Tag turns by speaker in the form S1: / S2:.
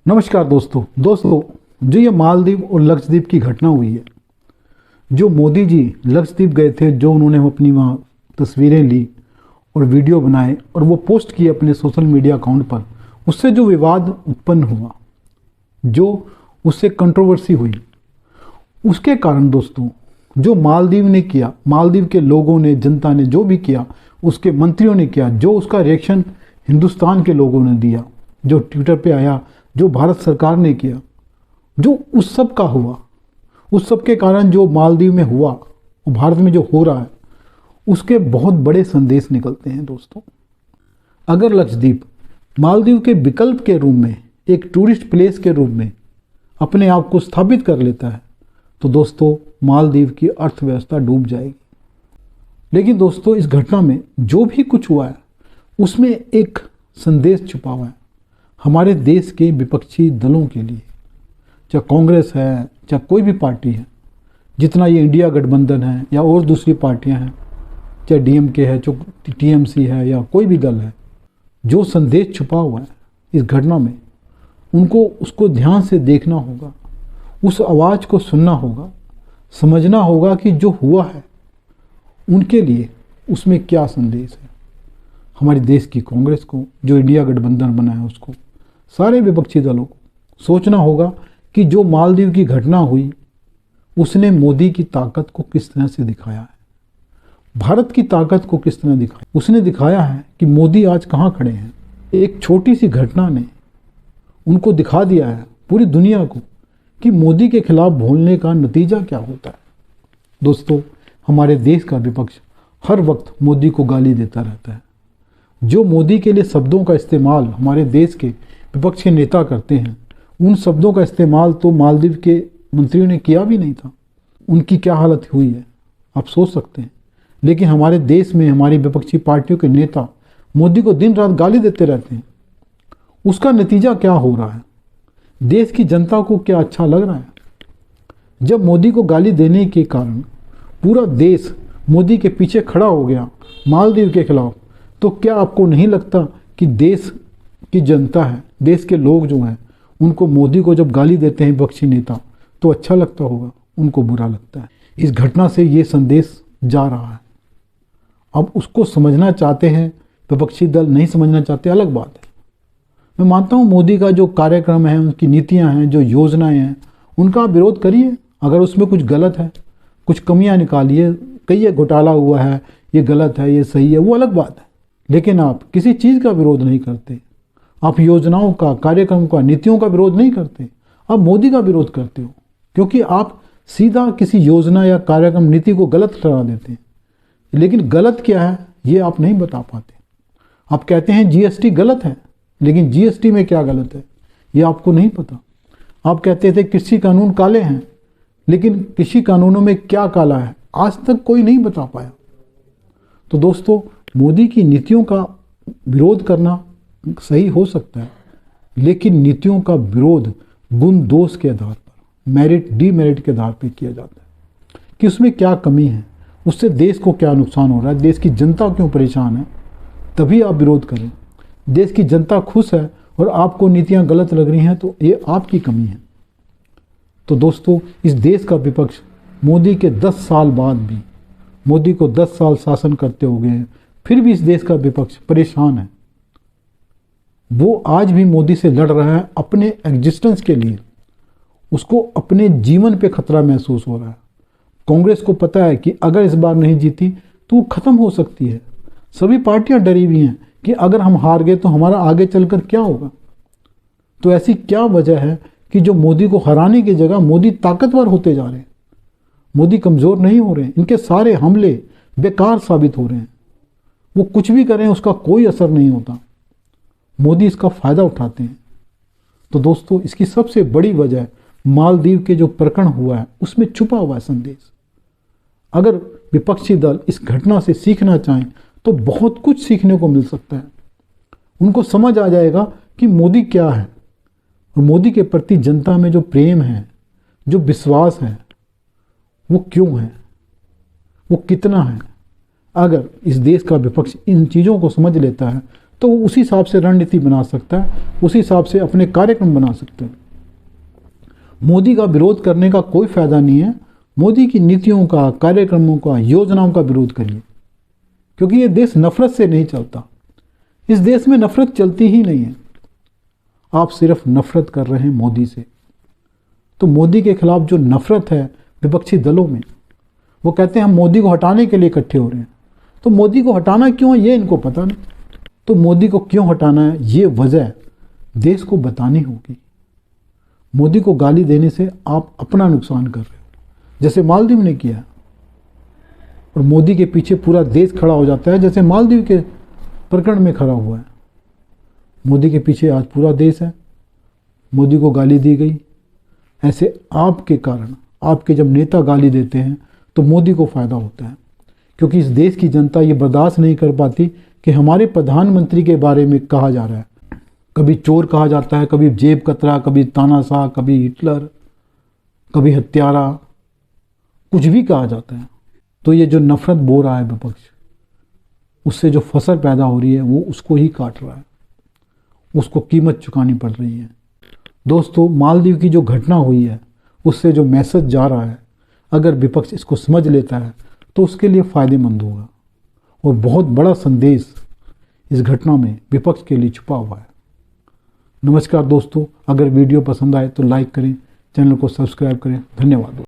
S1: नमस्कार दोस्तों जो ये मालदीव और लक्षद्वीप की घटना हुई है, जो मोदी जी लक्षद्वीप गए थे, जो उन्होंने अपनी वहाँ तस्वीरें ली और वीडियो बनाए और वो पोस्ट किए अपने सोशल मीडिया अकाउंट पर, उससे जो विवाद उत्पन्न हुआ, जो उससे कंट्रोवर्सी हुई, उसके कारण दोस्तों जो मालदीव ने किया, मालदीव के लोगों ने, जनता ने जो भी किया, उसके मंत्रियों ने किया, जो उसका रिएक्शन हिंदुस्तान के लोगों ने दिया, जो ट्विटर पे आया, जो भारत सरकार ने किया, जो उस सब का हुआ, उस सब के कारण जो मालदीव में हुआ और भारत में जो हो रहा है, उसके बहुत बड़े संदेश निकलते हैं दोस्तों। अगर लक्षद्वीप मालदीव के विकल्प के रूप में, एक टूरिस्ट प्लेस के रूप में अपने आप को स्थापित कर लेता है, तो दोस्तों मालदीव की अर्थव्यवस्था डूब जाएगी। लेकिन दोस्तों इस घटना में जो भी कुछ हुआ है, उसमें एक संदेश छुपा हुआ है हमारे देश के विपक्षी दलों के लिए, चाहे कांग्रेस है, चाहे कोई भी पार्टी है, जितना ये इंडिया गठबंधन है या और दूसरी पार्टियां हैं, चाहे डीएमके है, चाहे टीएमसी है या कोई भी दल है, जो संदेश छुपा हुआ है इस घटना में, उनको उसको ध्यान से देखना होगा, उस आवाज़ को सुनना होगा, समझना होगा कि जो हुआ है उनके लिए उसमें क्या संदेश है। हमारे देश की कांग्रेस को, जो इंडिया गठबंधन बना है, उसको, सारे विपक्षी दलों को सोचना होगा कि जो मालदीव की घटना हुई, उसने मोदी की ताकत को किस तरह से दिखाया है, भारत की ताकत को किस तरह दिखाया। उसने दिखाया है कि मोदी आज कहाँ खड़े हैं। एक छोटी सी घटना ने उनको दिखा दिया है, पूरी दुनिया को, कि मोदी के खिलाफ बोलने का नतीजा क्या होता है। दोस्तों हमारे देश का विपक्ष हर वक्त मोदी को गाली देता रहता है। जो मोदी के लिए शब्दों का इस्तेमाल हमारे देश के विपक्ष के नेता करते हैं, उन शब्दों का इस्तेमाल तो मालदीव के मंत्रियों ने किया भी नहीं था। उनकी क्या हालत हुई है आप सोच सकते हैं। लेकिन हमारे देश में हमारी विपक्षी पार्टियों के नेता मोदी को दिन रात गाली देते रहते हैं। उसका नतीजा क्या हो रहा है, देश की जनता को क्या अच्छा लग रहा है। जब मोदी को गाली देने के कारण पूरा देश मोदी के पीछे खड़ा हो गया मालदीव के खिलाफ, तो क्या आपको नहीं लगता कि देश की जनता है, देश के लोग जो हैं, उनको मोदी को जब गाली देते हैं विपक्षी नेता, तो अच्छा लगता होगा, उनको बुरा लगता है। इस घटना से ये संदेश जा रहा है। अब उसको समझना चाहते हैं विपक्षी दल, नहीं समझना चाहते, अलग बात है। मैं मानता हूँ मोदी का जो कार्यक्रम है, उनकी नीतियाँ हैं, जो योजनाएँ हैं, उनका आप विरोध करिए। अगर उसमें कुछ गलत है, कुछ कमियाँ निकालिए, कहिए घोटाला हुआ है, ये गलत है, ये सही है, वो अलग बात है। लेकिन आप किसी चीज़ का विरोध नहीं करते, आप योजनाओं का, कार्यक्रम का, नीतियों का विरोध नहीं करते, आप मोदी का विरोध करते हो, क्योंकि आप सीधा किसी योजना या कार्यक्रम, नीति को गलत ठहरा देते हैं। लेकिन गलत क्या है ये आप नहीं बता पाते। आप कहते हैं जीएसटी गलत है, लेकिन जीएसटी में क्या गलत है ये आपको नहीं पता। आप कहते थे कृषि कानून काले हैं, लेकिन कृषि कानूनों में क्या काला है आज तक कोई नहीं बता पाया। तो दोस्तों मोदी की नीतियों का विरोध करना सही हो सकता है, लेकिन नीतियों का विरोध गुण दोष के आधार पर, मेरिट डीमेरिट के आधार पर किया जाता है कि उसमें क्या कमी है, उससे देश को क्या नुकसान हो रहा है, देश की जनता क्यों परेशान है, तभी आप विरोध करें। देश की जनता खुश है और आपको नीतियां गलत लग रही हैं, तो ये आपकी कमी है। तो दोस्तों इस देश का विपक्ष मोदी के 10 साल बाद भी, मोदी को 10 साल शासन करते हो गए हैं, फिर भी इस देश का विपक्ष परेशान है। वो आज भी मोदी से लड़ रहा है अपने एग्जिस्टेंस के लिए। उसको अपने जीवन पे खतरा महसूस हो रहा है। कांग्रेस को पता है कि अगर इस बार नहीं जीती तो वो खत्म हो सकती है। सभी पार्टियां डरी हुई हैं कि अगर हम हार गए तो हमारा आगे चलकर क्या होगा। तो ऐसी क्या वजह है कि जो मोदी को हराने की जगह मोदी ताकतवर होते जा रहे हैं, मोदी कमज़ोर नहीं हो रहे हैं। इनके सारे हमले बेकार साबित हो रहे हैं। वो कुछ भी करें उसका कोई असर नहीं होता, मोदी इसका फ़ायदा उठाते हैं। तो दोस्तों इसकी सबसे बड़ी वजह मालदीव के जो प्रकरण हुआ है उसमें छुपा हुआ है संदेश। अगर विपक्षी दल इस घटना से सीखना चाहें तो बहुत कुछ सीखने को मिल सकता है। उनको समझ आ जाएगा कि मोदी क्या है और मोदी के प्रति जनता में जो प्रेम है, जो विश्वास है, वो क्यों है, वो कितना है। अगर इस देश का विपक्ष इन चीज़ों को समझ लेता है तो वो उसी हिसाब से रणनीति बना सकता है, उसी हिसाब से अपने कार्यक्रम बना सकते हैं। मोदी का विरोध करने का कोई फायदा नहीं है। मोदी की नीतियों का, कार्यक्रमों का, योजनाओं का विरोध करिए, क्योंकि ये देश नफरत से नहीं चलता। इस देश में नफरत चलती ही नहीं है। आप सिर्फ नफरत कर रहे हैं मोदी से। तो मोदी के खिलाफ जो नफरत है विपक्षी दलों में, वो कहते हैं हम मोदी को हटाने के लिए इकट्ठे हो रहे हैं। तो मोदी को हटाना क्यों है ये इनको पता नहीं। तो मोदी को क्यों हटाना है ये वजह देश को बतानी होगी। मोदी को गाली देने से आप अपना नुकसान कर रहे हो, जैसे मालदीव ने किया, और मोदी के पीछे पूरा देश खड़ा हो जाता है, जैसे मालदीव के प्रकरण में खड़ा हुआ है। मोदी के पीछे आज पूरा देश है। मोदी को गाली दी गई, ऐसे आपके कारण, आपके जब नेता गाली देते हैं तो मोदी को फ़ायदा होता है, क्योंकि इस देश की जनता ये बर्दाश्त नहीं कर पाती कि हमारे प्रधानमंत्री के बारे में कहा जा रहा है। कभी चोर कहा जाता है, कभी जेब कतरा, कभी तानाशाह, कभी हिटलर, कभी हत्यारा, कुछ भी कहा जाता है। तो ये जो नफरत बो रहा है विपक्ष, उससे जो फसल पैदा हो रही है वो उसको ही काट रहा है, उसको कीमत चुकानी पड़ रही है। दोस्तों, मालदीव की जो घटना हुई है उससे जो मैसेज जा रहा है, अगर विपक्ष इसको समझ लेता है तो उसके लिए फ़ायदेमंद होगा, और बहुत बड़ा संदेश इस घटना में विपक्ष के लिए छुपा हुआ है। नमस्कार दोस्तों, अगर वीडियो पसंद आए तो लाइक करें, चैनल को सब्सक्राइब करें। धन्यवाद।